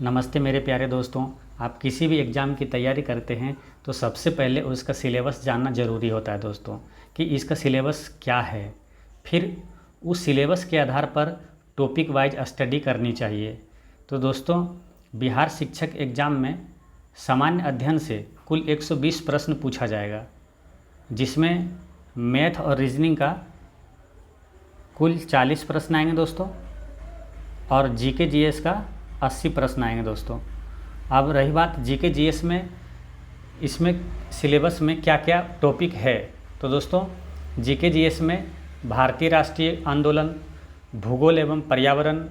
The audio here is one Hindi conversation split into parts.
नमस्ते मेरे प्यारे दोस्तों। आप किसी भी एग्ज़ाम की तैयारी करते हैं तो सबसे पहले उसका सिलेबस जानना ज़रूरी होता है दोस्तों, कि इसका सिलेबस क्या है। फिर उस सिलेबस के आधार पर टॉपिक वाइज स्टडी करनी चाहिए। तो दोस्तों, बिहार शिक्षक एग्ज़ाम में सामान्य अध्ययन से कुल 120 प्रश्न पूछा जाएगा, जिसमें मैथ और रीजनिंग का कुल 40 प्रश्न आएंगे दोस्तों, और जीके जीएस का 80 प्रश्न आएंगे दोस्तों। अब रही बात जीके जीएस में, इसमें सिलेबस में क्या क्या टॉपिक है। तो दोस्तों, जीके जीएस में भारतीय राष्ट्रीय आंदोलन, भूगोल एवं पर्यावरण,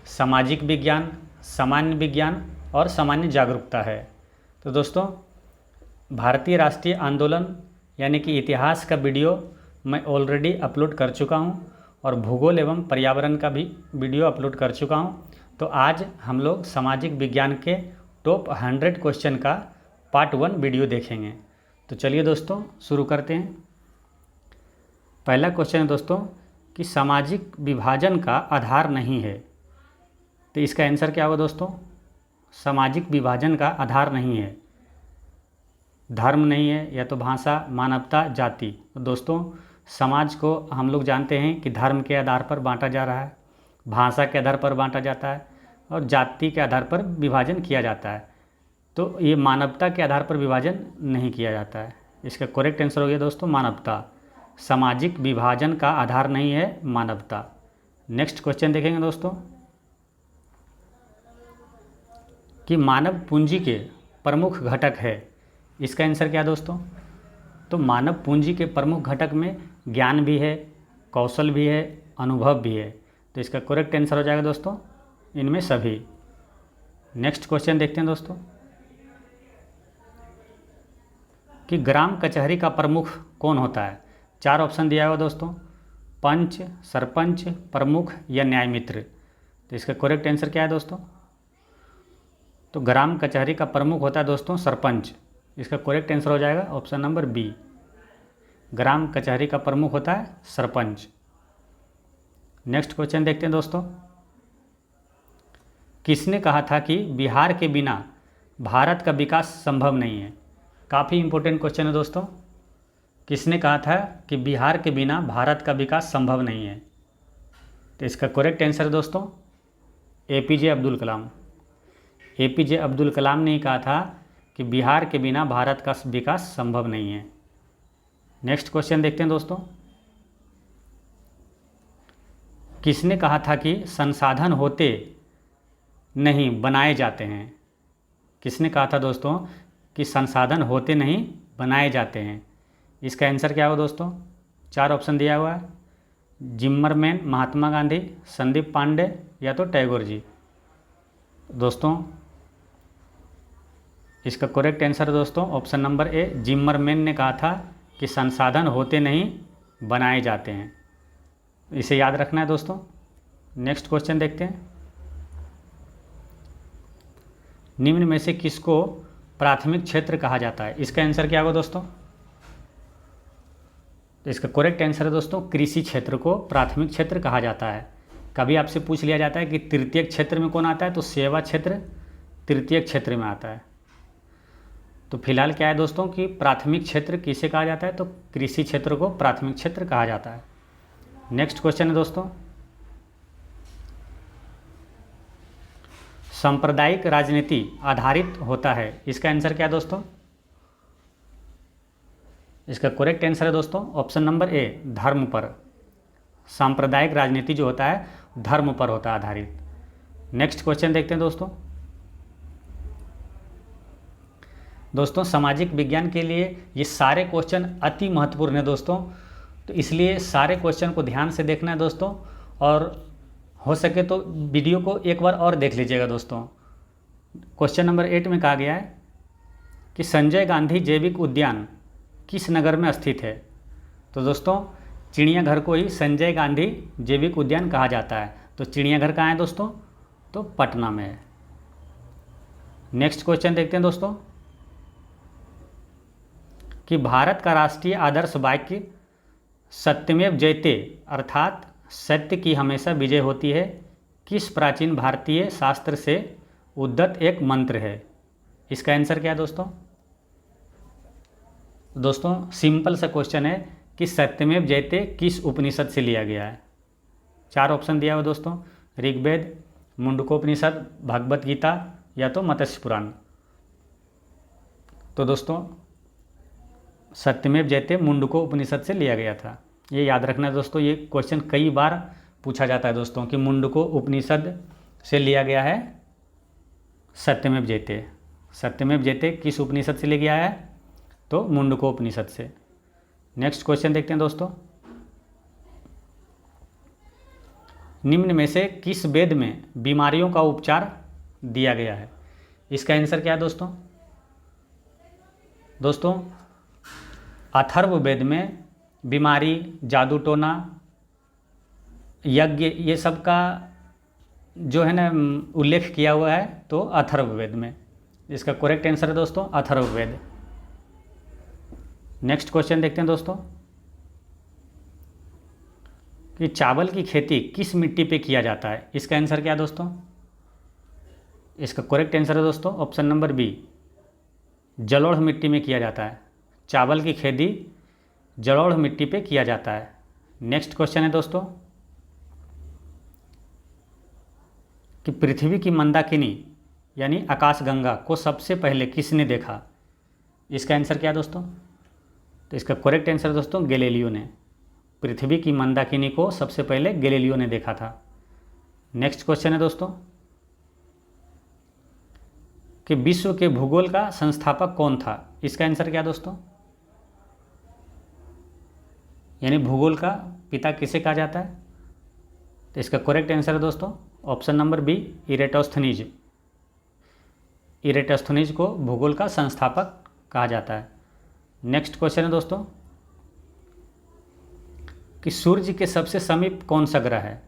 सामाजिक विज्ञान, सामान्य विज्ञान और सामान्य जागरूकता है। तो दोस्तों, भारतीय राष्ट्रीय आंदोलन यानी कि इतिहास का वीडियो मैं ऑलरेडी अपलोड कर चुका हूं, और भूगोल एवं पर्यावरण का भी वीडियो अपलोड कर चुका हूं। तो आज हम लोग सामाजिक विज्ञान के टॉप 100 क्वेश्चन का पार्ट 1 वीडियो देखेंगे। तो चलिए दोस्तों, शुरू करते हैं। पहला क्वेश्चन है दोस्तों कि सामाजिक विभाजन का आधार नहीं है। तो इसका आंसर क्या होगा दोस्तों? सामाजिक विभाजन का आधार नहीं है, धर्म नहीं है, या तो भाषा, मानवता, जाति। तो दोस्तों, समाज को हम लोग जानते हैं कि धर्म के आधार पर बांटा जा रहा है, भाषा के आधार पर बांटा जाता है, और जाति के आधार पर विभाजन किया जाता है। तो ये मानवता के आधार पर विभाजन नहीं किया जाता है। इसका करेक्ट आंसर हो गया दोस्तों मानवता। सामाजिक विभाजन का आधार नहीं है मानवता। नेक्स्ट क्वेश्चन देखेंगे दोस्तों कि मानव पूंजी के प्रमुख घटक है। इसका आंसर क्या है दोस्तों? तो मानव पूंजी के प्रमुख घटक में ज्ञान भी है, कौशल भी है, अनुभव भी है। तो इसका करेक्ट आंसर हो जाएगा दोस्तों इनमें सभी। नेक्स्ट क्वेश्चन देखते हैं दोस्तों कि ग्राम कचहरी का प्रमुख कौन होता है। 4 ऑप्शन दिया हुआ दोस्तों, पंच, सरपंच, प्रमुख या न्याय मित्र। तो इसका करेक्ट आंसर क्या है दोस्तों? तो ग्राम कचहरी का प्रमुख होता है दोस्तों सरपंच। इसका करेक्ट आंसर हो जाएगा ऑप्शन नंबर बी, ग्राम कचहरी का प्रमुख होता है सरपंच। नेक्स्ट क्वेश्चन देखते हैं दोस्तों, किसने कहा था कि बिहार के बिना भारत का विकास संभव नहीं है। काफ़ी इंपॉर्टेंट क्वेश्चन है दोस्तों। किसने कहा था कि बिहार के बिना भारत का विकास संभव नहीं है। तो इसका करेक्ट आंसर है दोस्तों एपीजे अब्दुल कलाम। एपीजे अब्दुल कलाम ने कहा था कि बिहार के बिना भारत का विकास संभव नहीं है। नेक्स्ट क्वेश्चन देखते हैं दोस्तों, किसने कहा था कि संसाधन होते नहीं बनाए जाते हैं। किसने कहा था दोस्तों कि संसाधन होते नहीं बनाए जाते हैं। इसका आंसर क्या होगा दोस्तों? 4 ऑप्शन दिया हुआ है, जिम्मरमैन, महात्मा गांधी, संदीप पांडे या तो टैगोर जी। दोस्तों, इसका करेक्ट आंसर है दोस्तों ऑप्शन नंबर ए, जिम्मरमैन ने कहा था कि संसाधन होते नहीं बनाए जाते हैं। इसे याद रखना है दोस्तों। नेक्स्ट क्वेश्चन देखते हैं, निम्न में से किसको प्राथमिक क्षेत्र कहा जाता है। इसका आंसर क्या होगा दोस्तों? तो इसका करेक्ट आंसर है दोस्तों कृषि क्षेत्र को प्राथमिक क्षेत्र कहा जाता है। कभी आपसे पूछ लिया जाता है कि तृतीय क्षेत्र में कौन आता है, तो सेवा क्षेत्र तृतीय क्षेत्र में आता है। तो फिलहाल क्या है दोस्तों कि प्राथमिक क्षेत्र किसे कहा जाता है, तो कृषि क्षेत्र को प्राथमिक क्षेत्र कहा जाता है। नेक्स्ट क्वेश्चन है दोस्तों, सांप्रदायिक राजनीति आधारित होता है। इसका आंसर क्या है दोस्तों? इसका करेक्ट आंसर है दोस्तों ऑप्शन नंबर ए, धर्म पर। सांप्रदायिक राजनीति जो होता है धर्म पर होता है आधारित। नेक्स्ट क्वेश्चन देखते हैं दोस्तों, सामाजिक विज्ञान के लिए ये सारे क्वेश्चन अति महत्वपूर्ण है दोस्तों। तो इसलिए सारे क्वेश्चन को ध्यान से देखना है दोस्तों, और हो सके तो वीडियो को एक बार और देख लीजिएगा दोस्तों। क्वेश्चन नंबर 8 में कहा गया है कि संजय गांधी जैविक उद्यान किस नगर में स्थित है। तो दोस्तों, चिड़ियाघर को ही संजय गांधी जैविक उद्यान कहा जाता है। तो चिड़ियाघर कहाँ है दोस्तों? तो पटना में है। नेक्स्ट क्वेश्चन देखते हैं दोस्तों कि भारत का राष्ट्रीय आदर्श वाक्य सत्यमेव जयते अर्थात सत्य की हमेशा विजय होती है किस प्राचीन भारतीय शास्त्र से उद्दत एक मंत्र है। इसका आंसर क्या है दोस्तों? दोस्तों सिंपल सा क्वेश्चन है कि सत्यमेव जयते किस उपनिषद से लिया गया है? 4 ऑप्शन दिया हुआ दोस्तों, ऋग्वेद, मुंडकोपनिषद, भगवत गीता या तो मत्स्य पुराण। तो दोस्तों सत्यमेव जयते मुंडको उपनिषद से लिया गया था, ये याद रखना है दोस्तों। ये क्वेश्चन कई बार पूछा जाता है दोस्तों कि मुंडको उपनिषद से लिया गया है सत्यमेव जयते। सत्यमेव जयते किस उपनिषद से लिया गया है? तो मुंडको उपनिषद से। नेक्स्ट क्वेश्चन देखते हैं दोस्तों, निम्न में से किस वेद में बीमारियों का उपचार दिया गया है? इसका आंसर क्या है दोस्तों? दोस्तों अथर्ववेद में बीमारी, जादू टोना, यज्ञ, ये सब का जो है ना उल्लेख किया हुआ है तो अथर्ववेद में। इसका करेक्ट आंसर है दोस्तों अथर्ववेद। नेक्स्ट क्वेश्चन देखते हैं दोस्तों कि चावल की खेती किस मिट्टी पे किया जाता है? इसका आंसर क्या है दोस्तों? इसका करेक्ट आंसर है दोस्तों ऑप्शन नंबर बी, जलोढ़ मिट्टी में किया जाता है। चावल की खेती जलोढ़ मिट्टी पे किया जाता है। नेक्स्ट क्वेश्चन है दोस्तों कि पृथ्वी की मंदाकिनी यानी आकाशगंगा को सबसे पहले किसने देखा? इसका आंसर क्या है दोस्तों? तो इसका करेक्ट आंसर है दोस्तों गैलीलियो ने। पृथ्वी की मंदाकिनी को सबसे पहले गैलीलियो ने देखा था। नेक्स्ट क्वेश्चन है दोस्तों कि विश्व के भूगोल का संस्थापक कौन था? इसका आंसर क्या है दोस्तों? यानी भूगोल का पिता किसे कहा जाता है? तो इसका करेक्ट आंसर है दोस्तों option number B, Eratosthenes. Eratosthenes को भूगोल का संस्थापक कहा जाता है। नेक्स्ट क्वेश्चन है दोस्तों कि सूर्य के सबसे समीप कौन सा ग्रह है?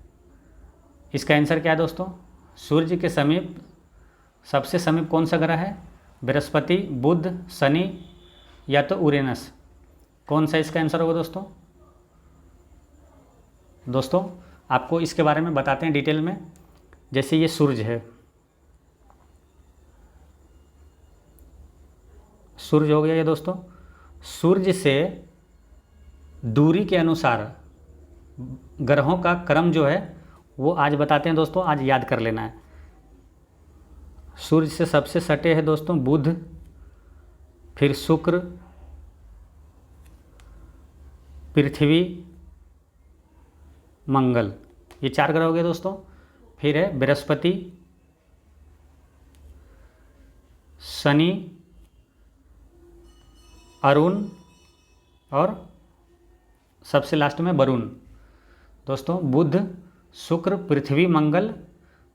इसका आंसर क्या है दोस्तों? सूर्य के समीप सबसे समीप कौन सा ग्रह है? बृहस्पति, बुध, शनि या तो उरेनस। कौन सा इसका आंसर होगा दोस्तों? दोस्तों आपको इसके बारे में बताते हैं डिटेल में। जैसे ये सूर्य है, सूर्य हो गया ये दोस्तों। सूर्य से दूरी के अनुसार ग्रहों का क्रम जो है वो आज बताते हैं दोस्तों, आज याद कर लेना है। सूर्य से सबसे सटे है दोस्तों बुध, फिर शुक्र, पृथ्वी, मंगल, ये 4 ग्रह हो गए दोस्तों। फिर है बृहस्पति, शनि, अरुण और सबसे लास्ट में वरुण। दोस्तों बुध, शुक्र, पृथ्वी, मंगल,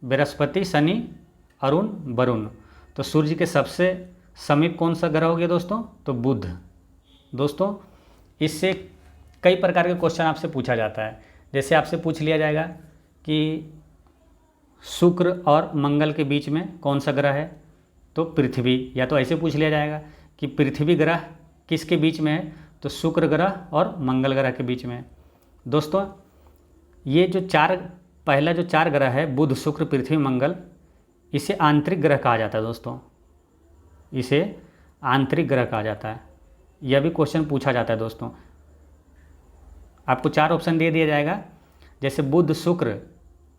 बृहस्पति, शनि, अरुण, वरुण। तो सूर्य के सबसे समीप कौन सा ग्रह हो गया दोस्तों? तो बुध। दोस्तों इससे कई प्रकार के क्वेश्चन आपसे पूछा जाता है। जैसे आपसे पूछ लिया जाएगा कि शुक्र और मंगल के बीच में कौन सा ग्रह है? तो पृथ्वी। या तो ऐसे पूछ लिया जाएगा कि पृथ्वी ग्रह किसके बीच में है? तो शुक्र ग्रह और मंगल ग्रह के बीच में है। दोस्तों ये जो पहला जो 4 ग्रह है बुध, शुक्र, पृथ्वी, मंगल, इसे आंतरिक ग्रह कहा जाता है दोस्तों। इसे आंतरिक ग्रह कहा जाता है। यह भी क्वेश्चन पूछा जाता है दोस्तों। आपको 4 ऑप्शन दे दिया जाएगा, जैसे बुध, शुक्र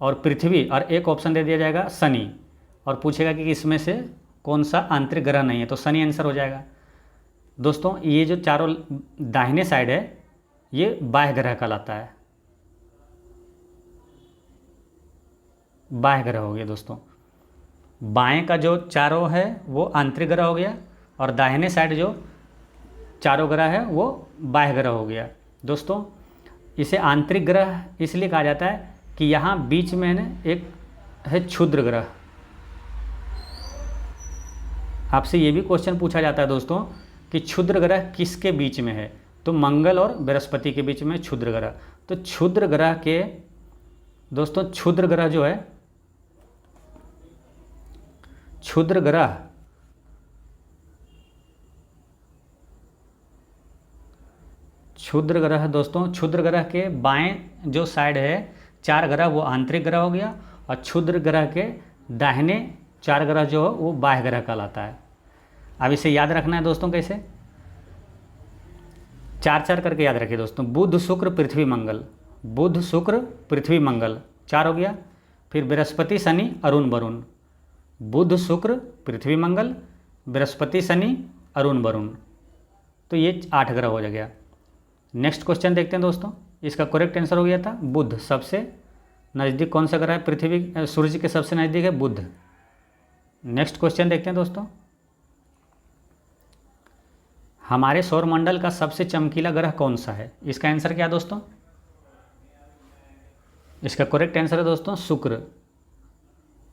और पृथ्वी, और एक ऑप्शन दे दिया जाएगा शनि, और पूछेगा कि इसमें से कौन सा आंतरिक ग्रह नहीं है, तो शनि आंसर हो जाएगा। दोस्तों ये जो चारों दाहिने साइड है ये बाह्य ग्रह कहलाता है। बाह्य ग्रह हो गया दोस्तों। बाएं का जो चारों है वो आंतरिक ग्रह हो गया, और दाहिने साइड जो चारों ग्रह है वो बाह्य ग्रह हो गया। दोस्तों इसे आंतरिक ग्रह इसलिए कहा जाता है कि यहाँ बीच में ना एक है क्षुद्र ग्रह। आपसे ये भी क्वेश्चन पूछा जाता है दोस्तों कि क्षुद्र ग्रह किसके बीच में है? तो मंगल और बृहस्पति के बीच में क्षुद्र ग्रह। तो क्षुद्र ग्रह के दोस्तों, क्षुद्र ग्रह जो है, क्षुद्र ग्रह दोस्तों, क्षुद्र ग्रह के बाएं जो साइड है 4 ग्रह वो आंतरिक ग्रह हो गया, और क्षुद्र ग्रह के दाहिने 4 ग्रह जो है वो बाह्य ग्रह कहलाता है। अब इसे याद रखना है दोस्तों कैसे, 4 करके याद रखिए दोस्तों। बुध शुक्र पृथ्वी मंगल, बुध शुक्र पृथ्वी मंगल 4 हो गया। फिर बृहस्पति शनि अरुण वरुण, बुध शुक्र पृथ्वी मंगल बृहस्पति शनि अरुण वरुण, तो ये 8 ग्रह हो गया। नेक्स्ट क्वेश्चन देखते हैं दोस्तों, इसका करेक्ट आंसर हो गया था बुध। सबसे नज़दीक कौन सा ग्रह है पृथ्वी, सूर्य के सबसे नज़दीक है बुध। नेक्स्ट क्वेश्चन देखते हैं दोस्तों, हमारे सौरमंडल का सबसे चमकीला ग्रह कौन सा है? इसका आंसर क्या है दोस्तों? इसका करेक्ट आंसर है दोस्तों शुक्र।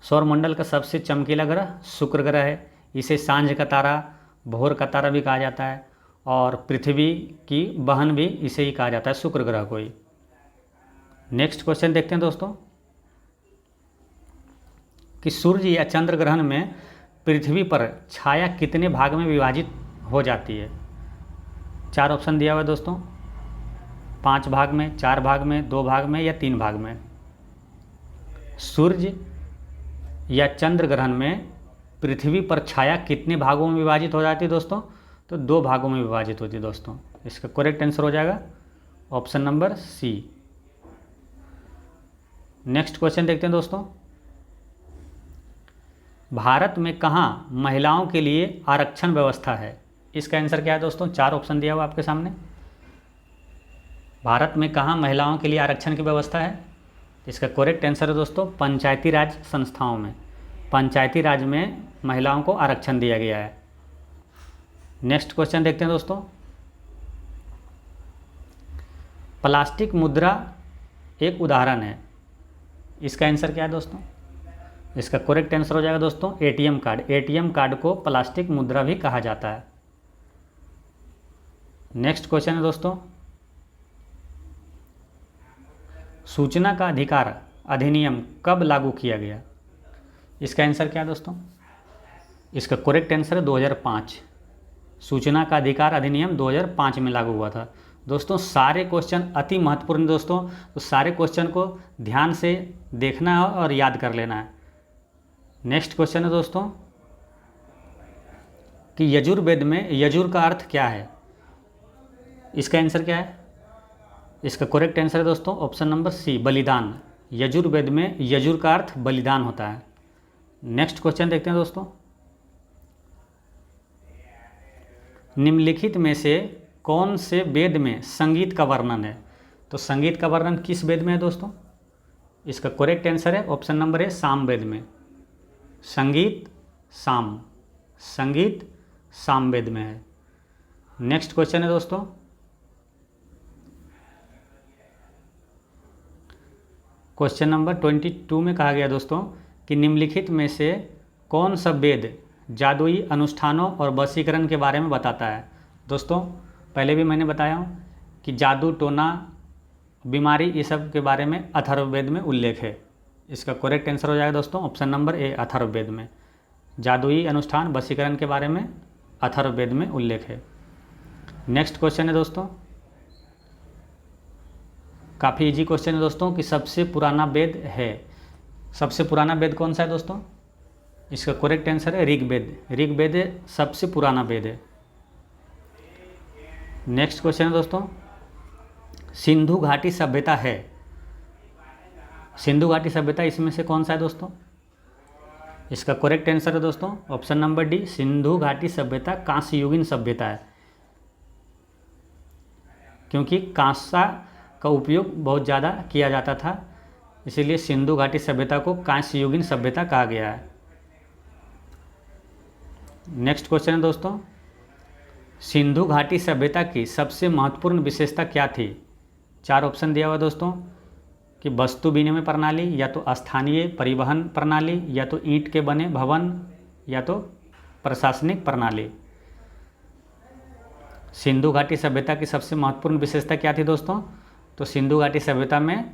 सौरमंडल का सबसे चमकीला ग्रह शुक्र ग्रह है। इसे सांझ का तारा, भोर का तारा भी कहा जाता है, और पृथ्वी की बहन भी इसे ही कहा जाता है, शुक्र ग्रह को ही। नेक्स्ट क्वेश्चन देखते हैं दोस्तों, कि सूर्य या चंद्र ग्रहण में पृथ्वी पर छाया कितने भाग में विभाजित हो जाती है? 4 ऑप्शन दिया हुआ है दोस्तों, 5 भाग में, 4 भाग में, 2 भाग में या 3 भाग में। सूर्य या चंद्र ग्रहण में पृथ्वी पर छाया कितने भागों में विभाजित हो जाती है दोस्तों? तो 2 भागों में विभाजित होती है दोस्तों। इसका करेक्ट आंसर हो जाएगा option number C. Next question देखते हैं दोस्तों, भारत में कहाँ महिलाओं के लिए आरक्षण व्यवस्था है? इसका आंसर क्या है दोस्तों? 4 ऑप्शन दिया हुआ आपके सामने। भारत में कहाँ महिलाओं के लिए आरक्षण की व्यवस्था है? इसका करेक्ट आंसर है दोस्तों पंचायती राज संस्थाओं में। पंचायती राज में महिलाओं को आरक्षण दिया गया है। नेक्स्ट क्वेश्चन देखते हैं दोस्तों, प्लास्टिक मुद्रा एक उदाहरण है। इसका आंसर क्या है दोस्तों? इसका करेक्ट आंसर हो जाएगा दोस्तों एटीएम कार्ड। एटीएम कार्ड को प्लास्टिक मुद्रा भी कहा जाता है। नेक्स्ट क्वेश्चन है दोस्तों, सूचना का अधिकार अधिनियम कब लागू किया गया? इसका आंसर क्या है दोस्तों? इसका करेक्ट आंसर है 2005। सूचना का अधिकार अधिनियम 2005 में लागू हुआ था। दोस्तों सारे क्वेश्चन अति महत्वपूर्ण दोस्तों, तो सारे क्वेश्चन को ध्यान से देखना है और याद कर लेना है। नेक्स्ट क्वेश्चन है दोस्तों, कि यजुर्वेद में यजुर का अर्थ क्या है? इसका आंसर क्या है? इसका करेक्ट आंसर है दोस्तों ऑप्शन नंबर सी बलिदान। यजुर्वेद में यजुर का अर्थ बलिदान होता है। नेक्स्ट क्वेश्चन देखते हैं दोस्तों, निम्नलिखित में से कौन से वेद में संगीत का वर्णन है? तो संगीत का वर्णन किस वेद में है दोस्तों? इसका करेक्ट आंसर है ऑप्शन नंबर ए साम वेद में। संगीत साम, संगीत साम वेद में है। नेक्स्ट क्वेश्चन है दोस्तों, क्वेश्चन नंबर 22 में कहा गया दोस्तों कि निम्नलिखित में से कौन सा वेद जादुई अनुष्ठानों और वशीकरण के बारे में बताता है? दोस्तों पहले भी मैंने बताया हूँ कि जादू टोना बीमारी ये सब के बारे में अथर्ववेद में उल्लेख है। इसका करेक्ट आंसर हो जाएगा दोस्तों ऑप्शन नंबर ए अथर्ववेद में। जादुई अनुष्ठान वशीकरण के बारे में अथर्ववेद में उल्लेख है। नेक्स्ट क्वेश्चन है दोस्तों, काफ़ी इजी क्वेश्चन है दोस्तों, कि सबसे पुराना वेद है, सबसे पुराना वेद कौन सा है दोस्तों? इसका करेक्ट आंसर है ऋग्वेद। ऋग्वेद सबसे पुराना वेद है। नेक्स्ट क्वेश्चन है दोस्तों, सिंधु घाटी सभ्यता है, सिंधु घाटी सभ्यता इसमें से कौन सा है दोस्तों? इसका करेक्ट आंसर है दोस्तों ऑप्शन नंबर डी सिंधु घाटी सभ्यता कांस्ययुगीन सभ्यता है, क्योंकि कांसा का उपयोग बहुत ज़्यादा किया जाता था, इसीलिए सिंधु घाटी सभ्यता को कांस्ययुगीन सभ्यता कहा गया है। नेक्स्ट क्वेश्चन है दोस्तों, सिंधु घाटी सभ्यता की सबसे महत्वपूर्ण विशेषता क्या थी? 4 ऑप्शन दिया हुआ दोस्तों, कि वस्तु विनिमय प्रणाली, या तो स्थानीय परिवहन प्रणाली, या तो ईंट के बने भवन, या तो प्रशासनिक प्रणाली। सिंधु घाटी सभ्यता की सबसे महत्वपूर्ण विशेषता क्या थी दोस्तों? तो सिंधु घाटी सभ्यता में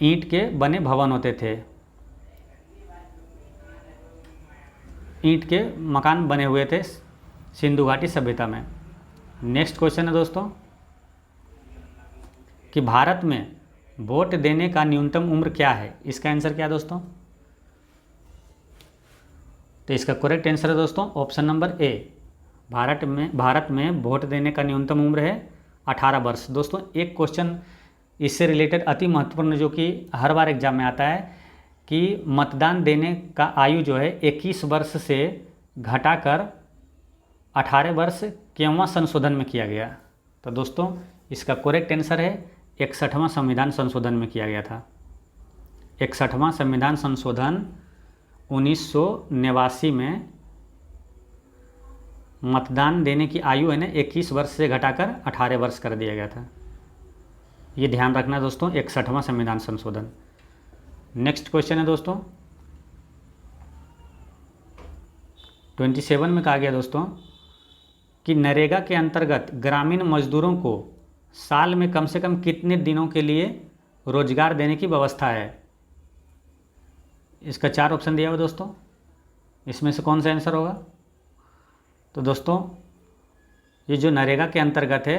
ईंट के बने भवन होते थे, ईंट के मकान बने हुए थे सिंधु घाटी सभ्यता में। नेक्स्ट क्वेश्चन है दोस्तों, कि भारत में वोट देने का न्यूनतम उम्र क्या है? इसका आंसर क्या है दोस्तों? तो इसका करेक्ट आंसर है दोस्तों ऑप्शन नंबर ए। भारत में वोट देने का न्यूनतम उम्र है 18 वर्ष। दोस्तों एक क्वेश्चन इससे रिलेटेड अति महत्वपूर्ण जो कि हर बार एग्जाम में आता है कि मतदान देने का आयु जो है 21 वर्ष से घटाकर 18 वर्ष क्यों संशोधन में किया गया। तो दोस्तों इसका करेक्ट आंसर है 61वां संविधान संशोधन में किया गया था। 61वां संविधान संशोधन 1989 में मतदान देने की आयु है ना 21 वर्ष से घटाकर 18 वर्ष कर दिया गया था। ये ध्यान रखना दोस्तों, 61वां संविधान संशोधन। नेक्स्ट क्वेश्चन है दोस्तों 27 में कहा गया दोस्तों कि नरेगा के अंतर्गत ग्रामीण मजदूरों को साल में कम से कम कितने दिनों के लिए रोजगार देने की व्यवस्था है। इसका 4 ऑप्शन दिया हुआ दोस्तों, इसमें से कौन सा आंसर होगा। तो दोस्तों ये जो नरेगा के अंतर्गत है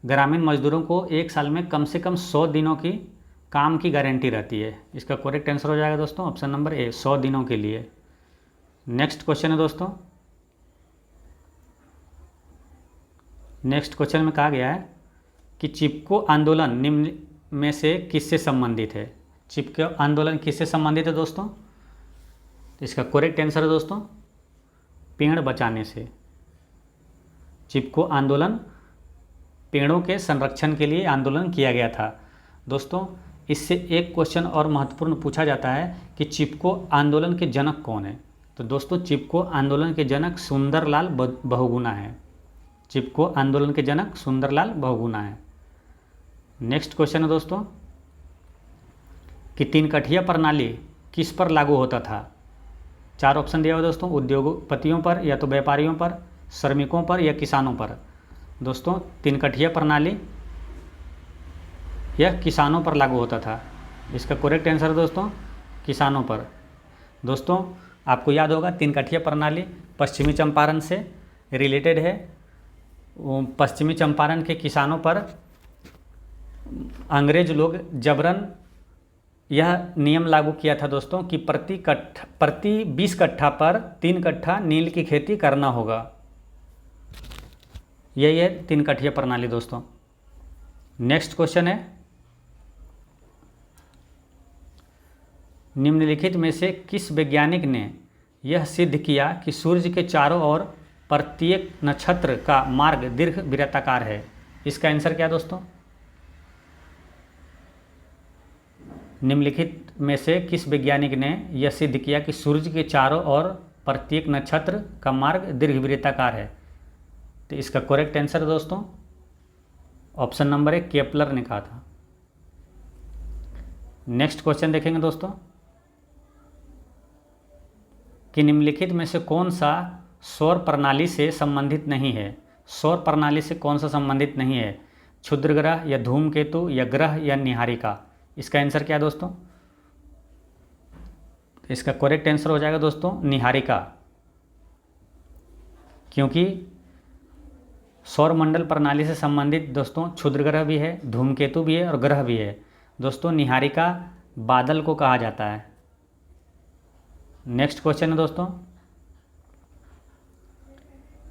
ग्रामीण मजदूरों को एक साल में कम से कम 100 दिनों की काम की गारंटी रहती है। इसका करेक्ट आंसर हो जाएगा दोस्तों ऑप्शन नंबर ए, 100 दिनों के लिए। नेक्स्ट क्वेश्चन है दोस्तों, नेक्स्ट क्वेश्चन में कहा गया है कि चिपको आंदोलन निम्न में से किससे संबंधित है। चिपको आंदोलन किससे संबंधित है दोस्तों। तो इसका करेक्ट आंसर है दोस्तों पेड़ बचाने से। चिपको आंदोलन पेड़ों के संरक्षण के लिए आंदोलन किया गया था। दोस्तों इससे एक क्वेश्चन और महत्वपूर्ण पूछा जाता है कि चिपको आंदोलन के जनक कौन है। तो दोस्तों चिपको आंदोलन के जनक सुंदरलाल बहुगुणा है। चिपको आंदोलन के जनक सुंदरलाल बहुगुणा है। नेक्स्ट क्वेश्चन है दोस्तों कि 3 कठिया प्रणाली किस पर लागू होता था। 4 ऑप्शन दिया हुआ दोस्तों, उद्योगपतियों पर या तो व्यापारियों पर, श्रमिकों पर या किसानों पर। दोस्तों 3 कठिया प्रणाली यह किसानों पर लागू होता था। इसका करेक्ट आंसर है दोस्तों किसानों पर। दोस्तों आपको याद होगा 3 कठिया प्रणाली पश्चिमी चंपारण से रिलेटेड है। पश्चिमी चंपारण के किसानों पर अंग्रेज लोग जबरन यह नियम लागू किया था दोस्तों कि प्रति 20 कट्ठा पर 3 कट्ठा नील की खेती करना होगा। यही है 3 कठिया प्रणाली दोस्तों। नेक्स्ट क्वेश्चन है निम्नलिखित में से किस वैज्ञानिक ने यह सिद्ध किया कि सूर्य के चारों ओर प्रत्येक नक्षत्र का मार्ग दीर्घ वृत्ताकार है। इसका आंसर क्या दोस्तों। निम्नलिखित में से किस वैज्ञानिक ने यह सिद्ध किया कि सूर्य के चारों ओर प्रत्येक नक्षत्र का मार्ग दीर्घ वृत्ताकार है। तो इसका करेक्ट आंसर दोस्तों ऑप्शन नंबर 1 केपलर ने कहा था। नेक्स्ट क्वेश्चन देखेंगे दोस्तों कि निम्नलिखित में से कौन सा सौर प्रणाली से संबंधित नहीं है। सौर प्रणाली से कौन सा संबंधित नहीं है। क्षुद्र ग्रह या धूमकेतु या ग्रह या निहारिका। इसका आंसर क्या दोस्तों। इसका करेक्ट आंसर हो जाएगा दोस्तों निहारिका, क्योंकि सौरमंडल प्रणाली से संबंधित दोस्तों क्षुद्र ग्रह भी है, धूमकेतु भी है और ग्रह भी है। दोस्तों निहारिका बादल को कहा जाता है। नेक्स्ट क्वेश्चन है दोस्तों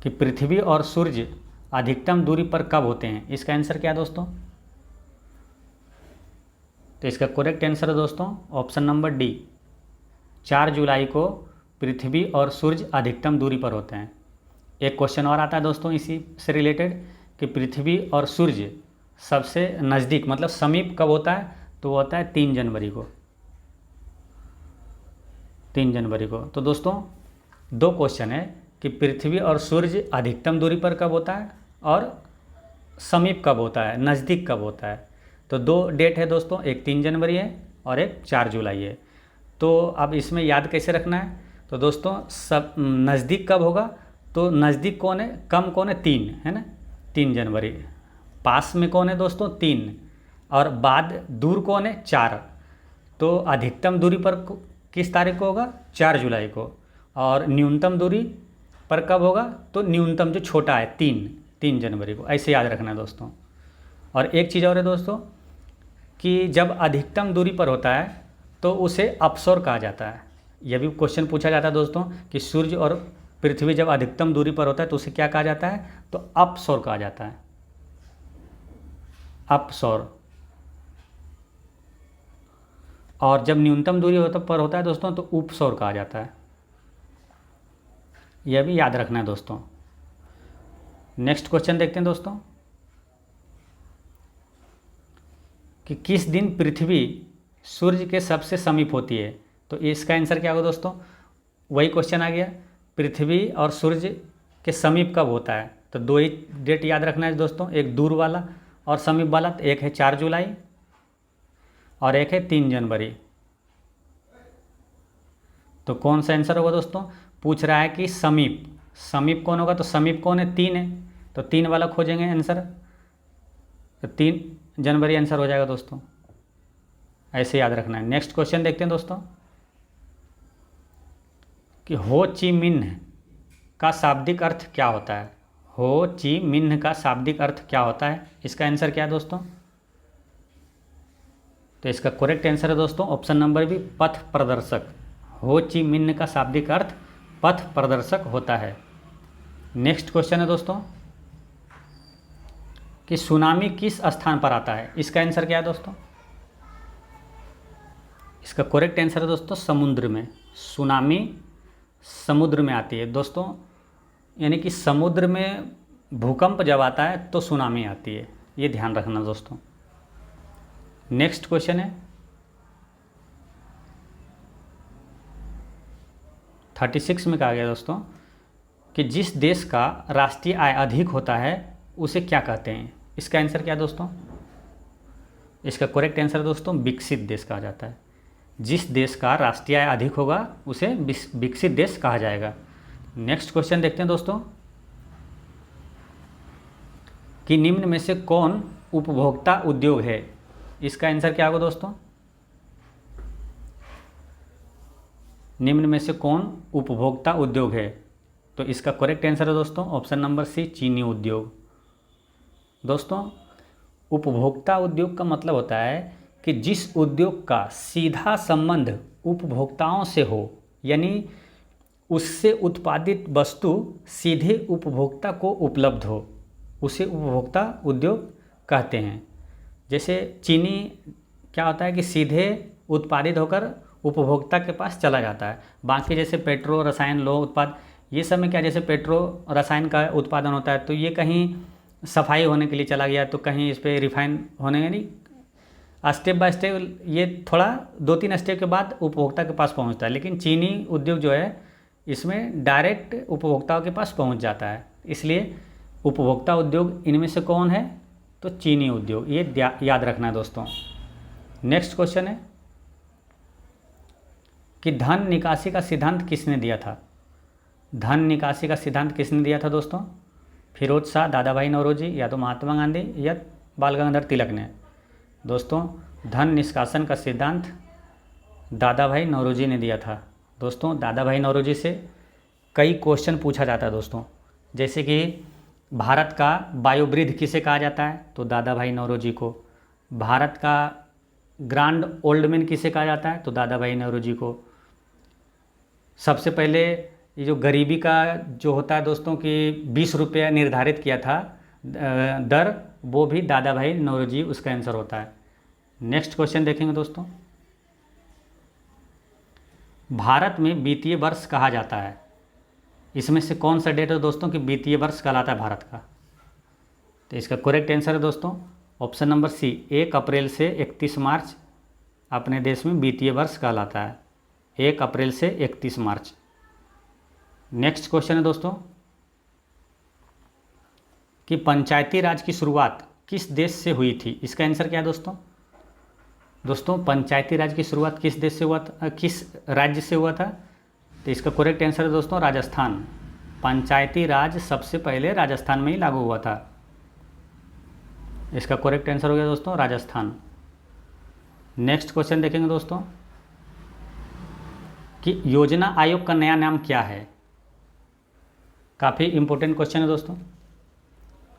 कि पृथ्वी और सूर्य अधिकतम दूरी पर कब होते हैं। इसका आंसर क्या है दोस्तों। तो इसका करेक्ट आंसर है दोस्तों ऑप्शन नंबर डी, 4 जुलाई को पृथ्वी और सूर्य अधिकतम दूरी पर होते हैं। एक क्वेश्चन और आता है दोस्तों इसी से रिलेटेड कि पृथ्वी और सूर्य सबसे नज़दीक मतलब समीप कब होता है। तो वो होता है 3 जनवरी को। 3 जनवरी को। तो दोस्तों 2 क्वेश्चन है कि पृथ्वी और सूर्य अधिकतम दूरी पर कब होता है और समीप कब होता है, नज़दीक कब होता है। तो 2 डेट है दोस्तों, एक 3 जनवरी है और एक 4 जुलाई है। तो अब इसमें याद कैसे रखना है। तो दोस्तों सब नज़दीक कब होगा। तो नज़दीक कौन है, कम कौन है, 3 है ना, 3 जनवरी। पास में कौन है दोस्तों, 3 और बाद दूर कौन है, 4। तो अधिकतम दूरी पर किस तारीख को होगा, 4 जुलाई को। और न्यूनतम दूरी पर कब होगा, तो न्यूनतम जो छोटा है 3 जनवरी को। ऐसे याद रखना है दोस्तों। और एक चीज़ और है दोस्तों कि जब अधिकतम दूरी पर होता है तो उसे अपसौर कहा जाता है। यह भी क्वेश्चन पूछा जाता है दोस्तों कि सूर्य और पृथ्वी जब अधिकतम दूरी पर होता है तो उसे क्या कहा जाता है, तो अपसौर कहा जाता है, अपसौर। और जब न्यूनतम दूरी पर होता है दोस्तों तो उपसौर कहा जाता है। यह भी याद रखना है दोस्तों। नेक्स्ट क्वेश्चन देखते हैं दोस्तों कि किस दिन पृथ्वी सूर्य के सबसे समीप होती है, तो इसका आंसर क्या होगा दोस्तों, वही क्वेश्चन आ गया, पृथ्वी और सूर्य के समीप कब होता है। तो दो ही डेट याद रखना है दोस्तों, एक दूर वाला और समीप वाला। तो एक है 4 जुलाई और एक है 3 जनवरी। तो कौन सा आंसर होगा दोस्तों, पूछ रहा है कि समीप, समीप कौन होगा, तो समीप कौन है, 3 है, तो 3 वाला खोजेंगे आंसर, तो 3 जनवरी आंसर हो जाएगा दोस्तों। ऐसे याद रखना है। नेक्स्ट क्वेश्चन देखते हैं दोस्तों कि हो ची मिन्ह का शाब्दिक अर्थ क्या होता है। हो ची मिन्ह का शाब्दिक अर्थ क्या होता है, इसका आंसर क्या है दोस्तों, तो इसका करेक्ट आंसर है दोस्तों ऑप्शन नंबर बी, पथ प्रदर्शक। हो ची मिन्ह का शाब्दिक अर्थ पथ प्रदर्शक होता है। नेक्स्ट क्वेश्चन है दोस्तों कि सुनामी किस स्थान पर आता है, इसका आंसर क्या है दोस्तों, इसका करेक्ट आंसर है दोस्तों समुद्र में। सुनामी समुद्र में आती है दोस्तों, यानी कि समुद्र में भूकंप जब आता है तो सुनामी आती है, ये ध्यान रखना दोस्तों। नेक्स्ट क्वेश्चन है 36 में कहा गया दोस्तों कि जिस देश का राष्ट्रीय आय अधिक होता है उसे क्या कहते हैं, इसका आंसर क्या है दोस्तों, इसका करेक्ट आंसर दोस्तों विकसित देश कहा जाता है। जिस देश का राष्ट्रीय आय अधिक होगा उसे विकसित देश कहा जाएगा। नेक्स्ट क्वेश्चन देखते हैं दोस्तों कि निम्न में से कौन उपभोक्ता उद्योग है, इसका आंसर क्या होगा दोस्तों, निम्न में से कौन उपभोक्ता उद्योग है, तो इसका करेक्ट आंसर है दोस्तों ऑप्शन नंबर सी, चीनी उद्योग। दोस्तों उपभोक्ता उद्योग का मतलब होता है कि जिस उद्योग का सीधा संबंध उपभोक्ताओं से हो, यानी उससे उत्पादित वस्तु सीधे उपभोक्ता को उपलब्ध हो, उसे उपभोक्ता उद्योग कहते हैं। जैसे चीनी क्या होता है कि सीधे उत्पादित होकर उपभोक्ता के पास चला जाता है। बाकी जैसे पेट्रो रसायन लौह उत्पाद ये सब में क्या, जैसे पेट्रो रसायन का उत्पादन होता है तो ये कहीं सफाई होने के लिए चला गया, तो कहीं इस पर रिफाइन होने, यानी स्टेप बाय स्टेप ये थोड़ा 2-3 स्टेप के बाद उपभोक्ता के पास पहुंचता है। लेकिन चीनी उद्योग जो है इसमें डायरेक्ट उपभोक्ताओं के पास पहुंच जाता है, इसलिए उपभोक्ता उद्योग इनमें से कौन है, तो चीनी उद्योग, ये याद रखना है दोस्तों। नेक्स्ट क्वेश्चन है कि धन निकासी का सिद्धांत किसने दिया था। धन निकासी का सिद्धांत किसने दिया था दोस्तों, फिरोज शाह, दादा भाई नौरोजी, या तो महात्मा गांधी या बाल गंगाधर तिलक ने। दोस्तों धन निष्कासन का सिद्धांत दादा भाई नौरोजी ने दिया था। दोस्तों दादा भाई नौरोजी से कई क्वेश्चन पूछा जाता है दोस्तों, जैसे कि भारत का बायोवृद्ध किसे कहा जाता है, तो दादा भाई नौरोजी को। भारत का ग्रांड ओल्ड मैन किसे कहा जाता है, तो दादा भाई नौरोजी को। सबसे पहले ये जो गरीबी का जो होता है दोस्तों कि 20 रुपया निर्धारित किया था दर, वो भी दादा भाई नौरोजी उसका आंसर होता है। नेक्स्ट क्वेश्चन देखेंगे दोस्तों, भारत में वित्तीय वर्ष कहा जाता है, इसमें से कौन सा डेट है दोस्तों कि वित्तीय वर्ष कहलाता है भारत का, तो इसका करेक्ट आंसर है दोस्तों ऑप्शन नंबर सी, 1 अप्रैल से 31 मार्च अपने देश में वित्तीय वर्ष कहलाता है, 1 अप्रैल से 31 मार्च। नेक्स्ट क्वेश्चन है दोस्तों कि पंचायती राज की शुरुआत किस देश से हुई थी, इसका आंसर क्या है दोस्तों। दोस्तों पंचायती राज की शुरुआत किस देश से हुआ था, किस राज्य से हुआ था, तो इसका करेक्ट आंसर है दोस्तों राजस्थान। पंचायती राज सबसे पहले राजस्थान में ही लागू हुआ था, इसका करेक्ट आंसर हो गया दोस्तों राजस्थान। नेक्स्ट क्वेश्चन देखेंगे दोस्तों कि योजना आयोग का नया नाम क्या है, काफ़ी इंपॉर्टेंट क्वेश्चन है दोस्तों।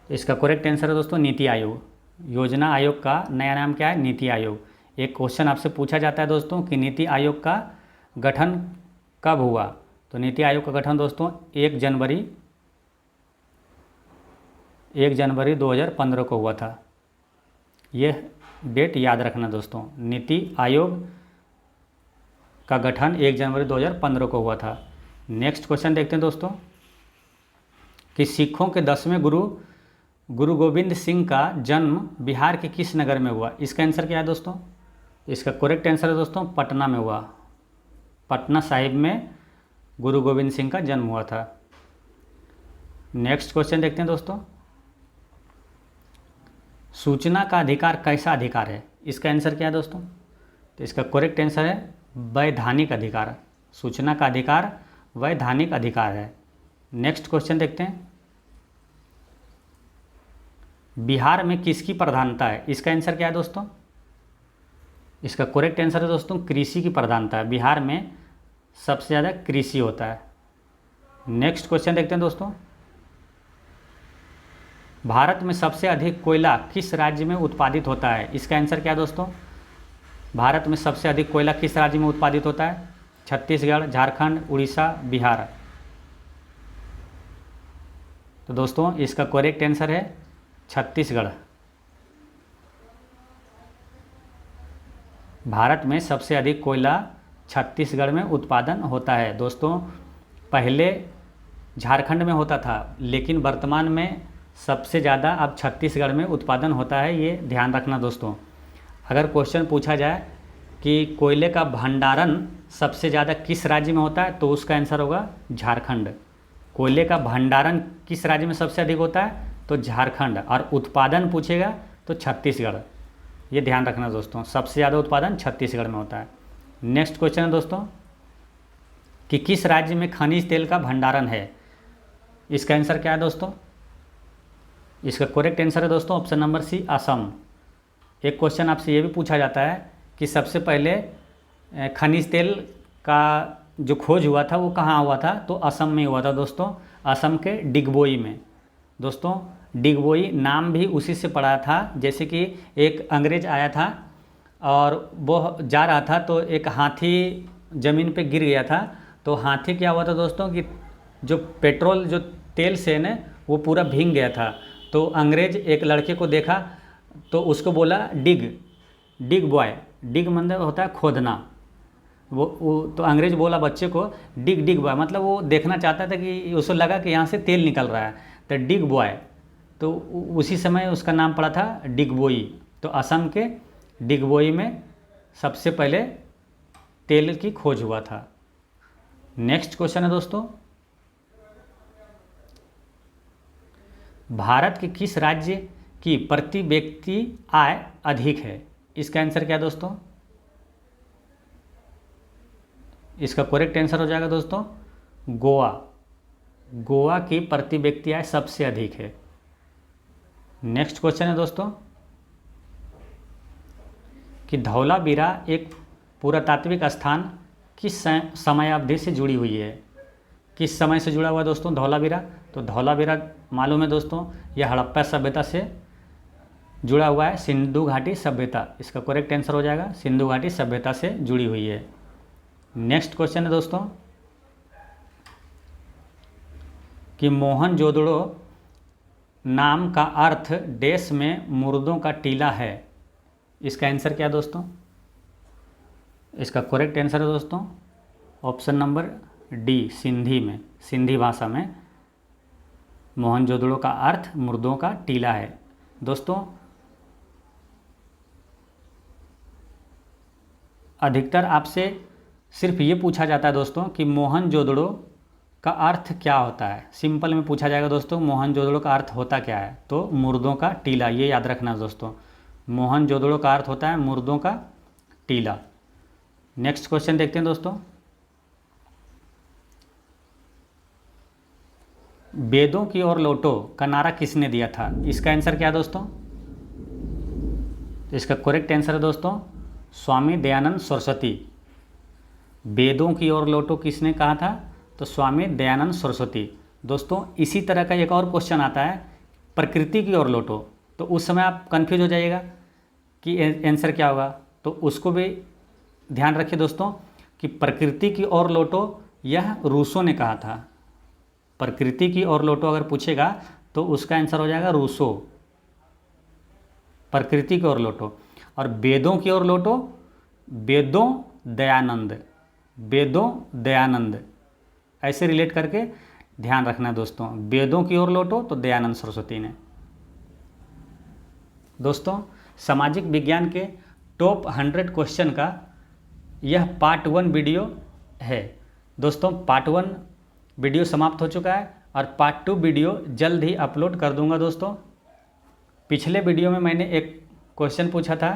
इसका करेक्ट आंसर है दोस्तों नीति आयोग। योजना आयोग का नया नाम क्या है, नीति आयोग। एक क्वेश्चन आपसे पूछा जाता है दोस्तों कि नीति आयोग का गठन कब हुआ? तो नीति आयोग का गठन दोस्तों 1 जनवरी 2015 को हुआ था। यह डेट याद रखना दोस्तों, नीति आयोग का गठन 1 जनवरी 2015 को हुआ था। नेक्स्ट क्वेश्चन देखते हैं दोस्तों कि सिखों के 10वें गुरु गोविंद सिंह का जन्म बिहार के किस नगर में हुआ? इसका आंसर क्या है दोस्तों? इसका करेक्ट आंसर है दोस्तों पटना में हुआ। पटना साहिब में गुरु गोविंद सिंह का जन्म हुआ था। नेक्स्ट क्वेश्चन देखते हैं दोस्तों, सूचना का अधिकार कैसा अधिकार है? इसका आंसर क्या है दोस्तों? तो इसका करेक्ट आंसर है वैधानिक अधिकार। सूचना का अधिकार वैधानिक अधिकार है। नेक्स्ट क्वेश्चन देखते हैं, बिहार में किसकी प्रधानता है? इसका आंसर क्या है दोस्तों? इसका करेक्ट आंसर है दोस्तों कृषि की प्रधानता है। बिहार में सबसे ज़्यादा कृषि होता है। नेक्स्ट क्वेश्चन देखते हैं दोस्तों, भारत में सबसे अधिक कोयला किस राज्य में उत्पादित होता है? इसका आंसर क्या है दोस्तों? भारत में सबसे अधिक कोयला किस राज्य में उत्पादित होता है? छत्तीसगढ़, झारखंड, उड़ीसा, बिहार। तो दोस्तों इसका करेक्ट आंसर है छत्तीसगढ़। भारत में सबसे अधिक कोयला छत्तीसगढ़ में उत्पादन होता है। दोस्तों पहले झारखंड में होता था, लेकिन वर्तमान में सबसे ज़्यादा अब छत्तीसगढ़ में उत्पादन होता है, ये ध्यान रखना दोस्तों। अगर क्वेश्चन पूछा जाए कि कोयले का भंडारण सबसे ज़्यादा किस राज्य में होता है, तो उसका आंसर होगा झारखंड। कोयले का भंडारण किस राज्य में सबसे अधिक होता है? तो झारखंड। और उत्पादन पूछेगा तो छत्तीसगढ़। ये ध्यान रखना दोस्तों, सबसे ज़्यादा उत्पादन छत्तीसगढ़ में होता है। नेक्स्ट क्वेश्चन है दोस्तों कि किस राज्य में खनिज तेल का भंडारण है? इसका आंसर क्या है दोस्तों? इसका करेक्ट आंसर है दोस्तों ऑप्शन नंबर सी, असम। एक क्वेश्चन आपसे ये भी पूछा जाता है कि सबसे पहले खनिज तेल का जो खोज हुआ था वो कहाँ हुआ था? तो असम में हुआ था दोस्तों, असम के डिगबोई में। दोस्तों डिगबोई नाम भी उसी से पड़ा था, जैसे कि एक अंग्रेज आया था और वो जा रहा था तो एक हाथी ज़मीन पे गिर गया था। तो हाथी क्या हुआ था दोस्तों कि जो पेट्रोल जो तेल से न वो पूरा भीग गया था। तो अंग्रेज एक लड़के को देखा तो उसको बोला डिग बॉय। डिग मतलब होता है खोदना। वो तो अंग्रेज बोला बच्चे को डिग बॉय, मतलब वो देखना चाहता था कि उसको लगा कि यहाँ से तेल निकल रहा है, तो डिग बॉय। तो उसी समय उसका नाम पड़ा था डिगबोई। तो असम के डिगबोई में सबसे पहले तेल की खोज हुआ था। नेक्स्ट क्वेश्चन है दोस्तों, भारत के किस राज्य की प्रति व्यक्ति आय अधिक है? इसका आंसर क्या है दोस्तों? इसका करेक्ट आंसर हो जाएगा दोस्तों गोवा। गोवा की प्रति व्यक्ति आय सबसे अधिक है। नेक्स्ट क्वेश्चन है दोस्तों कि धौलावीरा एक पुरातात्विक स्थान किस समयावधि से जुड़ी हुई है? किस समय से जुड़ा हुआ है दोस्तों धौलावीरा? तो धौलावीरा मालूम है दोस्तों, यह हड़प्पा सभ्यता से जुड़ा हुआ है, सिंधु घाटी सभ्यता। इसका करेक्ट आंसर हो जाएगा सिंधु घाटी सभ्यता से जुड़ी हुई है। नेक्स्ट क्वेश्चन है दोस्तों कि मोहनजोदड़ो नाम का अर्थ देश में मुर्दों का टीला है। इसका आंसर क्या है दोस्तों? इसका करेक्ट आंसर है दोस्तों ऑप्शन नंबर डी, सिंधी में, सिंधी भाषा में मोहनजोदड़ो का अर्थ मुर्दों का टीला है। दोस्तों अधिकतर आपसे सिर्फ ये पूछा जाता है दोस्तों कि मोहनजोदड़ो का अर्थ क्या होता है। सिंपल में पूछा जाएगा दोस्तों मोहनजोदड़ो का अर्थ होता क्या है? तो मुर्दों का टीला, ये याद रखना दोस्तों। मोहनजोदड़ो का अर्थ होता है मुर्दों का टीला। नेक्स्ट क्वेश्चन देखते हैं दोस्तों, वेदों की ओर लौटो का नारा किसने दिया था? इसका आंसर क्या है दोस्तों? इसका करेक्ट आंसर है दोस्तों स्वामी दयानंद सरस्वती। वेदों की ओर लौटो किसने कहा था? तो स्वामी दयानंद सरस्वती। दोस्तों इसी तरह का एक और क्वेश्चन आता है प्रकृति की ओर लौटो, तो उस समय आप कंफ्यूज हो जाइएगा कि आंसर क्या होगा। तो उसको भी ध्यान रखिए दोस्तों कि प्रकृति की ओर लौटो यह रूसो ने कहा था। प्रकृति की ओर लौटो अगर पूछेगा तो उसका आंसर हो जाएगा रूसो, प्रकृति की ओर लौटो। और वेदों की ओर लौटो, वेदों दयानंद, वेदों दयानंद, ऐसे रिलेट करके ध्यान रखना दोस्तों। वेदों की ओर लौटो तो दयानंद सरस्वती ने। दोस्तों सामाजिक विज्ञान के टॉप 100 क्वेश्चन का यह पार्ट 1 वीडियो है। दोस्तों पार्ट 1 वीडियो समाप्त हो चुका है और पार्ट 2 वीडियो जल्द ही अपलोड कर दूंगा दोस्तों। पिछले वीडियो में मैंने एक क्वेश्चन पूछा था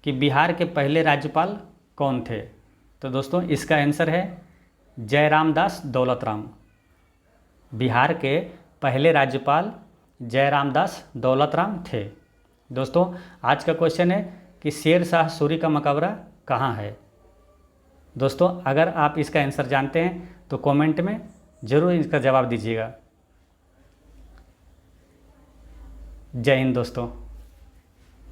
कि बिहार के पहले राज्यपाल कौन थे, तो दोस्तों इसका आंसर है जयराम दास दौलतराम। बिहार के पहले राज्यपाल जयराम दास दौलतराम थे। दोस्तों आज का क्वेश्चन है कि शेर शाह सूरी का मकबरा कहाँ है। दोस्तों अगर आप इसका आंसर जानते हैं तो कमेंट में ज़रूर इसका जवाब दीजिएगा। जय हिंद दोस्तों।